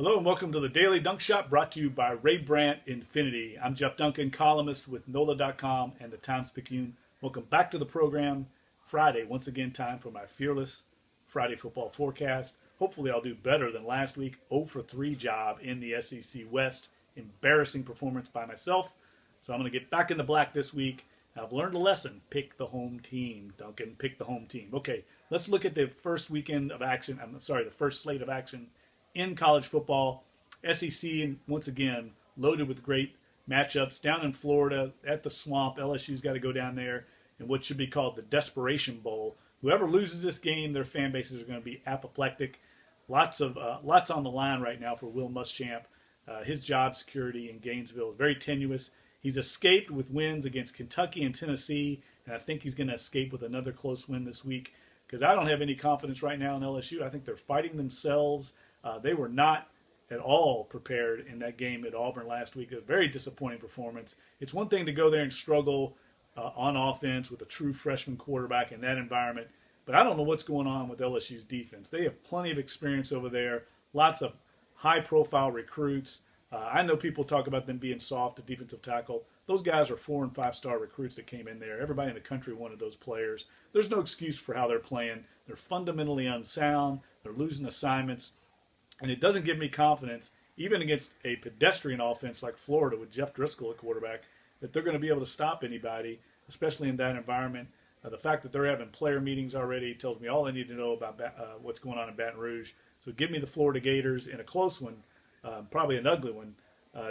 Hello and welcome to the Daily Dunc Shot brought to you by Ray Brandt Infinity. I'm Jeff Duncan, columnist with NOLA.com and the Times-Picayune. Welcome back to the program. Friday, once again, time for my fearless Friday football forecast. Hopefully I'll do better than last week. 0 for 3 job in the SEC West. Embarrassing performance by myself. So I'm going to get back in the black this week. I've learned a lesson. Pick the home team, Duncan. Pick the home team. Okay, let's look at the first weekend of action. The first slate of action in college football. SEC, once again, loaded with great matchups. Down in Florida at the Swamp, LSU's got to go down there in what should be called the Desperation Bowl. Whoever loses this game, their fan bases are going to be apoplectic. Lots on the line right now for Will Muschamp. His job security in Gainesville is very tenuous. He's escaped with wins against Kentucky and Tennessee, and I think he's going to escape with another close win this week because I don't have any confidence right now in LSU. I think they're fighting themselves. They were not at all prepared in that game at Auburn last week. A very disappointing performance. It's one thing to go there and struggle on offense with a true freshman quarterback in that environment, but I don't know what's going on with LSU's defense. They have plenty of experience over there, lots of high-profile recruits. I know people talk about them being soft at defensive tackle. Those guys are 4- and 5-star recruits that came in there. Everybody in the country wanted those players. There's no excuse for how they're playing. They're fundamentally unsound. They're losing assignments. And it doesn't give me confidence, even against a pedestrian offense like Florida with Jeff Driscoll at quarterback, that they're going to be able to stop anybody, especially in that environment. The fact that they're having player meetings already tells me all I need to know about what's going on in Baton Rouge. So give me the Florida Gators in a close one, probably an ugly one,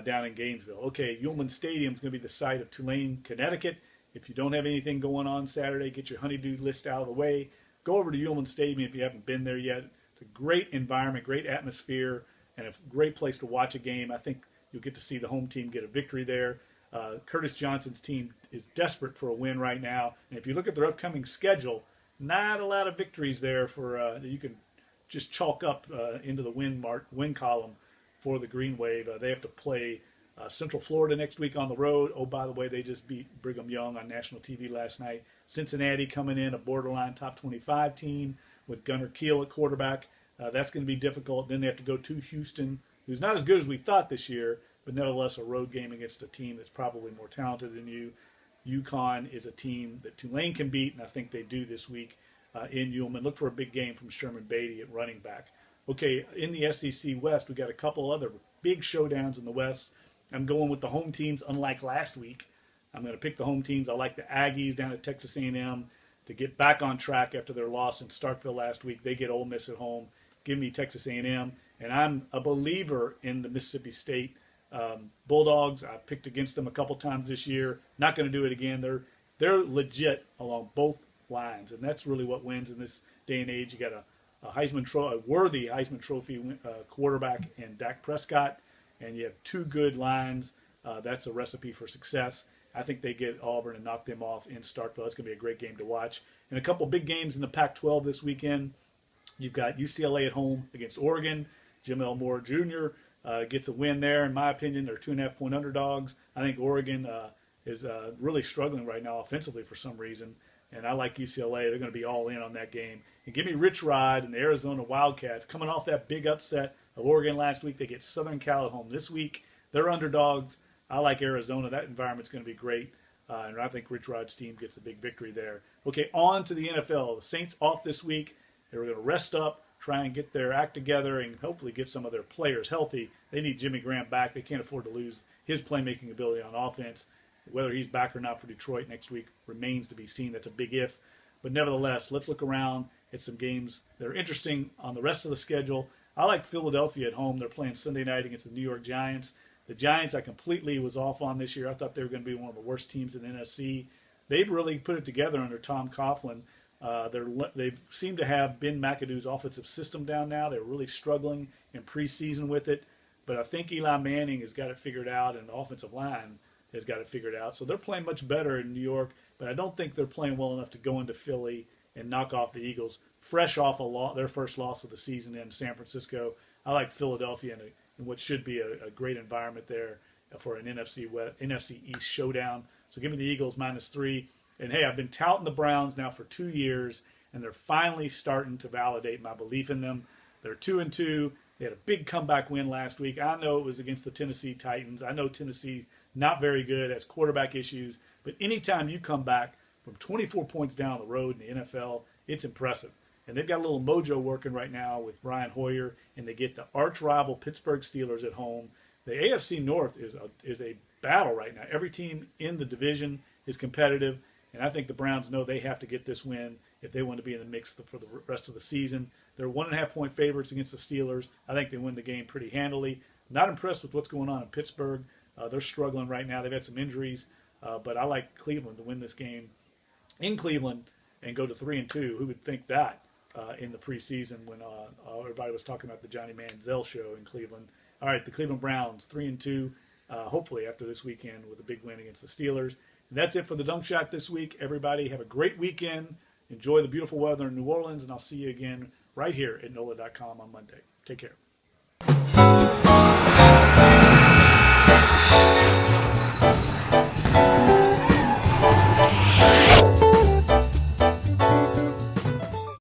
down in Gainesville. Okay, Yulman Stadium is going to be the site of Tulane, Connecticut. If you don't have anything going on Saturday, get your honeydew list out of the way. Go over to Yulman Stadium if you haven't been there yet. It's a great environment, great atmosphere, and a great place to watch a game. I think you'll get to see the home team get a victory there. Curtis Johnson's team is desperate for a win right now. And if you look at their upcoming schedule, not a lot of victories there for that you can just chalk up into the win column for the Green Wave. They have to play Central Florida next week on the road. Oh, by the way, they just beat Brigham Young on national TV last night. Cincinnati coming in, a borderline top 25 team with Gunnar Kiel at quarterback. That's going to be difficult. Then they have to go to Houston, who's not as good as we thought this year, but nevertheless a road game against a team that's probably more talented than you. UConn is a team that Tulane can beat, and I think they do this week in Yulman. Look for a big game from Sherman Beatty at running back. Okay, in the SEC West, we got a couple other big showdowns in the West. I'm going with the home teams, unlike last week. I'm going to pick the home teams. I like the Aggies down at Texas A&M to get back on track after their loss in Starkville last week. They get Ole Miss at home. Give me Texas A&M. And I'm a believer in the Mississippi State Bulldogs. I picked against them a couple times this year. Not going to do it again. They're legit along both lines, and that's really what wins in this day and age. You got a worthy Heisman Trophy quarterback in Dak Prescott, and you have two good lines. That's a recipe for success. I think they get Auburn and knock them off in Starkville. It's going to be a great game to watch. And a couple big games in the Pac-12 this weekend. You've got UCLA at home against Oregon. Jim Elmore Jr. Gets a win there. In my opinion, they're 2.5-point underdogs. I think Oregon is really struggling right now offensively for some reason. And I like UCLA. They're going to be all in on that game. And give me Rich Rod and the Arizona Wildcats coming off that big upset of Oregon last week. They get Southern Cal at home this week. They're underdogs. I like Arizona. That environment's going to be great. And I think Rich Rod's team gets a big victory there. Okay, on to the NFL. The Saints off this week. They were going to rest up, try and get their act together, and hopefully get some of their players healthy. They need Jimmy Graham back. They can't afford to lose his playmaking ability on offense. Whether he's back or not for Detroit next week remains to be seen. That's a big if. But nevertheless, let's look around at some games that are interesting on the rest of the schedule. I like Philadelphia at home. They're playing Sunday night against the New York Giants. The Giants I completely was off on this year. I thought they were going to be one of the worst teams in the NFC. They've really put it together under Tom Coughlin. They seem to have Ben McAdoo's offensive system down now. They're really struggling in preseason with it. But I think Eli Manning has got it figured out, and the offensive line has got it figured out. So they're playing much better in New York, but I don't think they're playing well enough to go into Philly and knock off the Eagles, fresh off their first loss of the season in San Francisco. I like Philadelphia in what should be a great environment there for an NFC East showdown. So give me the Eagles -3. And, hey, I've been touting the Browns now for 2 years, and they're finally starting to validate my belief in them. They're 2-2. They had a big comeback win last week. I know it was against the Tennessee Titans. I know Tennessee's not very good, has quarterback issues. But anytime you come back from 24 points down the road in the NFL, it's impressive. And they've got a little mojo working right now with Brian Hoyer, and they get the arch rival Pittsburgh Steelers at home. The AFC North is a battle right now. Every team in the division is competitive, and I think the Browns know they have to get this win if they want to be in the mix for the rest of the season. They're 1.5-point favorites against the Steelers. I think they win the game pretty handily. Not impressed with what's going on in Pittsburgh. They're struggling right now. They've had some injuries, but I like Cleveland to win this game in Cleveland and go to 3-2. Who would think that in the preseason when everybody was talking about the Johnny Manziel show in Cleveland? All right, the Cleveland Browns 3-2. Hopefully after this weekend with a big win against the Steelers. And that's it for the Dunc Shot this week. Everybody have a great weekend. Enjoy the beautiful weather in New Orleans, and I'll see you again right here at NOLA.com on Monday. Take care.